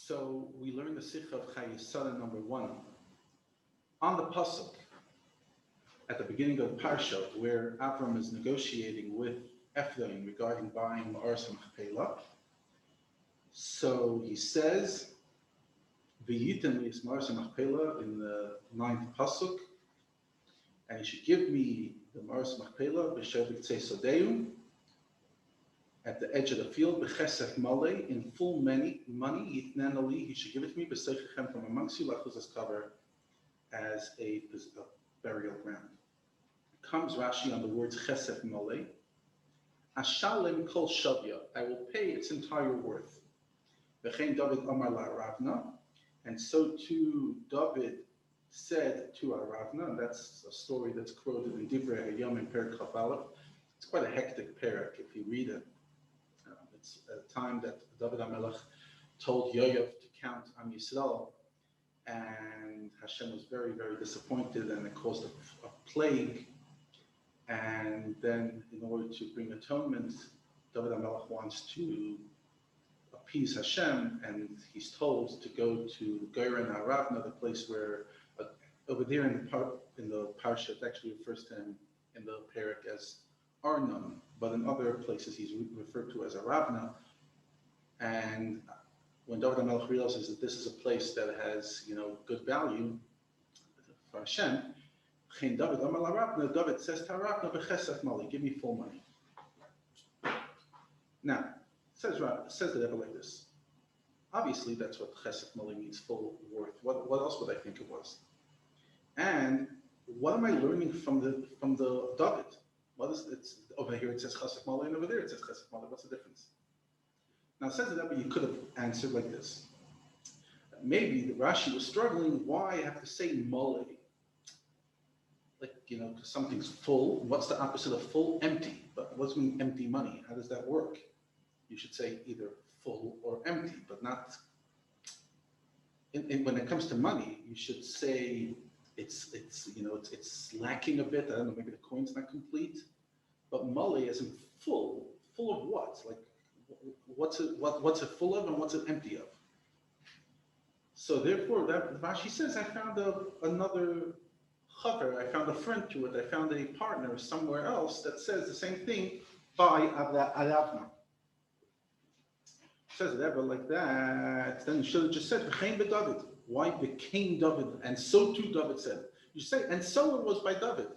So we learn the Sikha of Chayei number 1 on the pasuk at the beginning of the parsha, where Avram is negotiating with Avtzon regarding buying Ma'aras Machpelah. So he says, "V'yitem li Ma'aras Machpelah" in the 9th pasuk, and he should give me the Ma'aras Machpelah b'shev b'tzei sodeum, at the edge of the field, b'chesef malei, in full money, yitnen ali, he should give it to me, b'seichechem, from amongst you, lachuz cover as a burial ground. Comes Rashi on the words chesef malei, ashalem kol shavya, I will pay its entire worth. V'chein David amar la'aravna, and so too David said to Aravna, and that's a story that's quoted in Divrei Hayom in Perek Chaf Aleph. It's quite a hectic perek if you read it. It's a time that David HaMelech told Yoav to count Am Yisrael, and Hashem was very, very disappointed, and it caused a plague. And then, in order to bring atonement, David HaMelech wants to appease Hashem, and he's told to go to Geiren Aravna, the place where, over there in the parsha, it actually refers to him in the perek as Arnon, but in other places he's referred to as Aravna. And when David HaMelech realizes that this is a place that has, good value for Hashem, David says to Aravna, "B'chesef mali, give me full money." Now, says the Rebbe like this. Obviously, that's what chesef mali means, full worth. What else would I think it was? And what am I learning from the David? What is it? Over here it says chesef mali, and over there it says chesef mali. What's the difference? Now, it says that you could have answered like this. Maybe the Rashi was struggling. Why I have to say mali? Like, because something's full. What's the opposite of full? Empty. But what's mean empty money? How does that work? You should say either full or empty, but not. When it comes to money, you should say it's lacking a bit. I don't know, maybe the coin's not complete. But mali isn't full. Full of what? Like, what's it full of and what's it empty of? So therefore, that Rashi says, I found another chaver, I found a friend to it, I found a partner somewhere else that says the same thing by Aravna. Says it ever like that, then you should have just said, V'chein b'David. Why became David? And so too David said. You say, and so it was by David.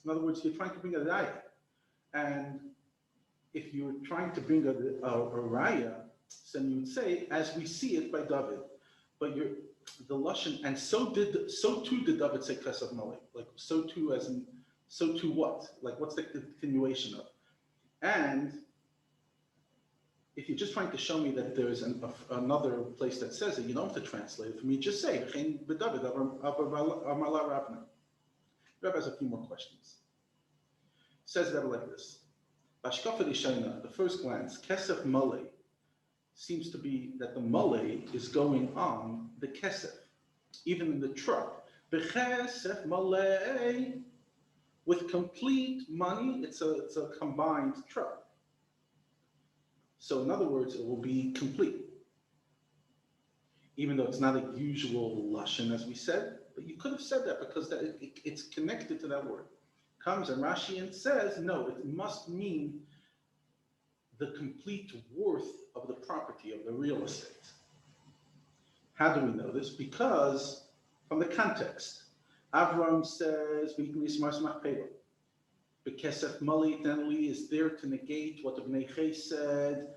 In other words, you're trying to bring a raya. And if you're trying to bring a raya, then you would say, as we see it by David. But the lashon, and so too did David say chesed mali. Like so too what? Like what's the continuation of? And if you're just trying to show me that there's another place that says it, you don't have to translate it for me. Just say V'chein b'David amar la'aravna. Rabbi has a few more questions. Says Rabbi like this. Bashkafa Rishayna, the first glance, kesef mali seems to be that the mali is going on the kesef, even in the truck. B'chesef mali, with complete money, it's a combined truck. So in other words, it will be complete. Even though it's not a usual lashon, as we said, but you could have said that because it's connected to that word. Comes and Rashi and says, no, it must mean the complete worth of the property, of the real estate. How do we know this? Because from the context, Avram says, B'kesef mali tenli is there to negate what the Bnei Chai said,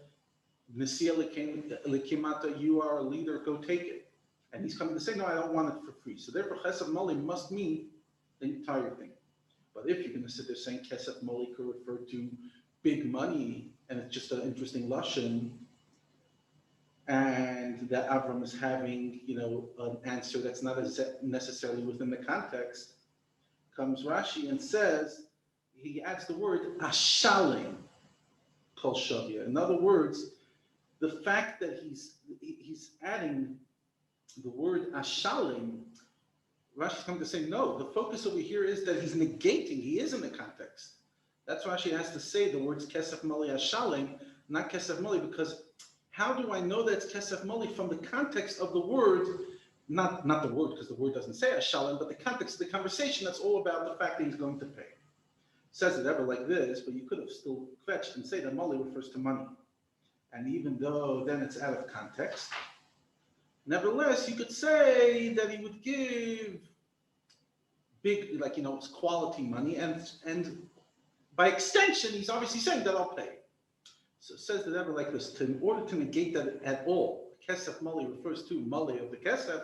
Nesiya lekimata, you are a leader, go take it. And he's coming to say, no, I don't want it for free. So therefore, chesef mali must mean the entire thing. But if you're going to sit there saying kesef mali could refer to big money, and it's just an interesting lashon, and that Avram is having, an answer that's not necessarily within the context, comes Rashi and says, he adds the word ashalim kol shavya. In other words, the fact that he's adding the word ashalim, Rashi's coming to say, no, the focus over here is that he's negating, he is in the context. That's why Rashi has to say the words kesef mali ashalim, not kesef mali, because How do I know that it's kesef mali from the context of the word, not the word, because the word doesn't say ashalem, but the context of the conversation that's all about the fact that he's going to pay. Says it ever like this, but you could have still fetched and say that mali refers to money. And even though then it's out of context, nevertheless, you could say that he would give big, like, it's quality money, and by extension, he's obviously saying that I'll pay. So it says that ever like this, in order to negate that at all, kesef mali refers to mali of the kesef,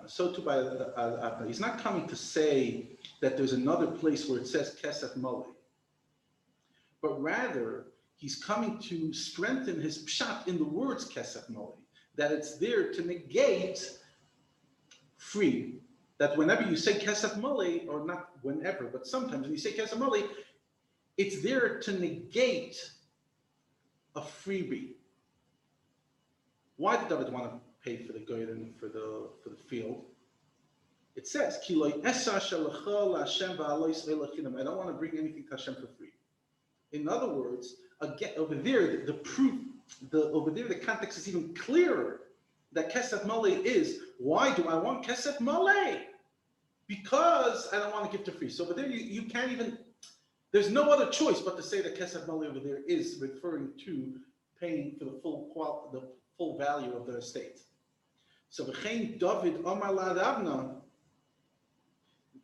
so too by Avtzon. He's not coming to say that there's another place where it says kesef mali, but rather he's coming to strengthen his pshat in the words kesef mali, that it's there to negate free. That whenever you say kesef mali, or not whenever, but sometimes when you say kesef mali, it's there to negate a freebie. Why did David want to pay for the goyim and for the field? It says, I don't want to bring anything to Hashem for free. In other words, again, over there, the proof, over there, the context is even clearer that kesef mali is, why do I want kesef mali? Because I don't want to give to free. So over there, you can't even, there's no other choice but to say that kesef mali over there is referring to paying for the full value of the estate. So v'chein David Omar Avtzon,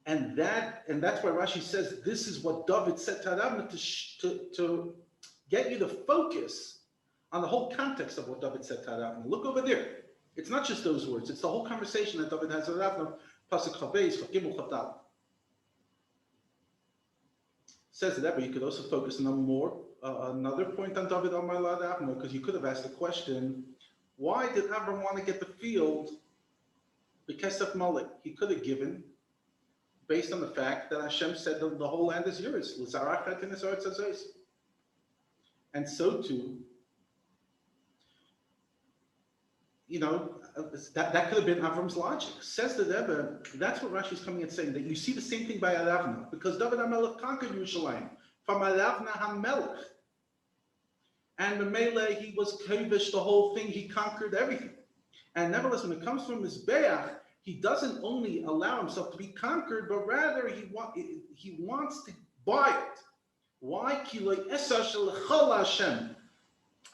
and that's why Rashi says this is what David said to Avtzon to get you to focus on the whole context of what David said to Avtzon. Look over there. It's not just those words. It's the whole conversation that David has with Avtzon. Pasuk Chavei, Chagimul Chavdal. Says that, but you could also focus on another point on David Omar Avtzon, because you could have asked the question, why did Avram want to get the field kesef mali? He could have given based on the fact that Hashem said the whole land is yours. And so too, that could have been Avram's logic. Says the Rebbe, that's what Rashi is coming and saying, that you see the same thing by Aravna, because David HaMelech conquered Yerushalayim from Aravna HaMelech. And the Melee, he was kovish the whole thing, he conquered everything. And nevertheless, when it comes from Mizbeach, he doesn't only allow himself to be conquered, but rather he wants to buy it. Why?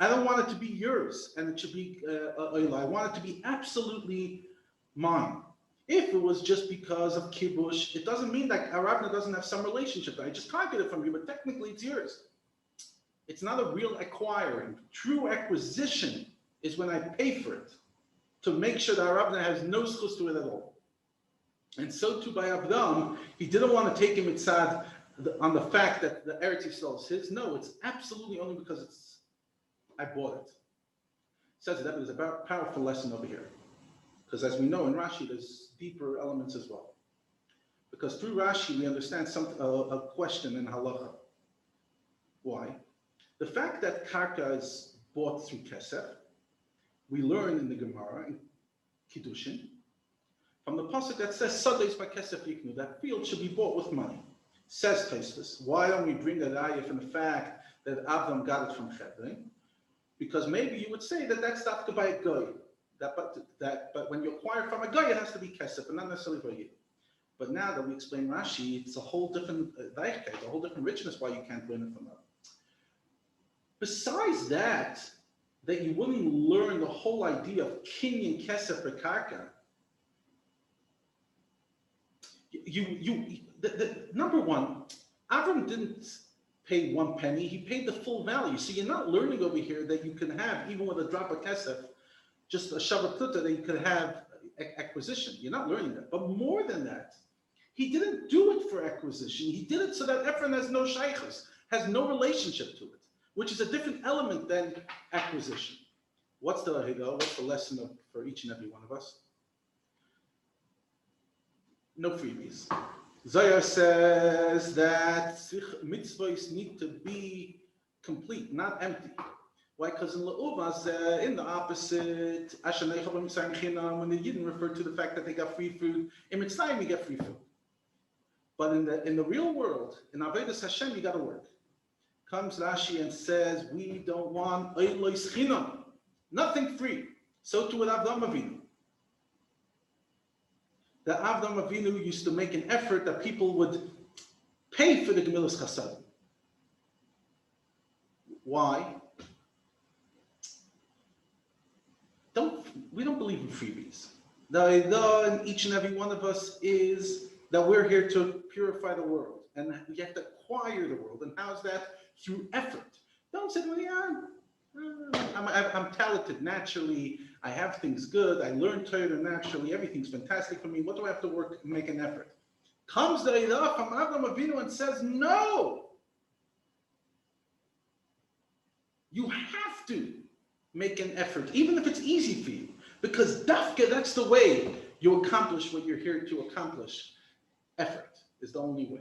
I don't want it to be yours, and it should be I want it to be absolutely mine. If it was just because of kibush, it doesn't mean that Aravna doesn't have some relationship. I just conquered it from you, but technically it's yours. It's not a real acquiring. True acquisition is when I pay for it, to make sure that Aravna has no schus to it at all. And so too by Avtzon, he didn't want to take him inside on the fact that the Eretz Yisrael is his. No, it's absolutely only because I bought it. Says that there's a powerful lesson over here. Because as we know in Rashi, there's deeper elements as well. Because through Rashi, we understand a question in halacha. Why? The fact that karka is bought through kesef, we learn in the Gemara, in Kiddushin, from the pasuk that says, Sadeis by kesef yiknu, that field should be bought with money. Says Tosfos, why don't we bring that ayah from the fact that Avram got it from Chayei? Because maybe you would say that that's dafka by a goy. But when you acquire from a goy, it has to be kesef, and not necessarily by you. But now that we explain Rashi, it's a whole different a whole different richness why you can't learn it from that. Besides that you wouldn't learn the whole idea of kinyan kesef bekarka. Number one, Avram didn't pay 1 penny; he paid the full value. So you're not learning over here that you can have, even with a drop of kesef, just a shavatuta, that you could have acquisition. You're not learning that. But more than that, he didn't do it for acquisition. He did it so that Ephron has no shaychus, has no relationship to it, which is a different element than acquisition. What's the lesson for each and every one of us? No freebies. Zohar says that mitzvahs need to be complete, not empty. Why? Because in Le'uvas, in the opposite, when the Yidden referred to the fact that they got free food, in Mitzrayim you get free food. But in the real world, in Avodah Hashem, you got to work. Comes Rashi and says, we don't want Eilois Chinam, nothing free. So too with Avram Avinu. The Avram Avinu used to make an effort that people would pay for the Gemilas Chasadim. Why? We don't believe in freebies. The idea in each and every one of us is that we're here to purify the world, and we have to acquire the world. And how's that? Through effort. Don't say, well, yeah, I'm talented naturally. I have things good. I learn Torah naturally. Everything's fantastic for me. What do I have to work and make an effort? Comes the idea from Avram Avinu and says, no. You have to make an effort, even if it's easy for you. Because dafka, that's the way you accomplish what you're here to accomplish. Effort is the only way.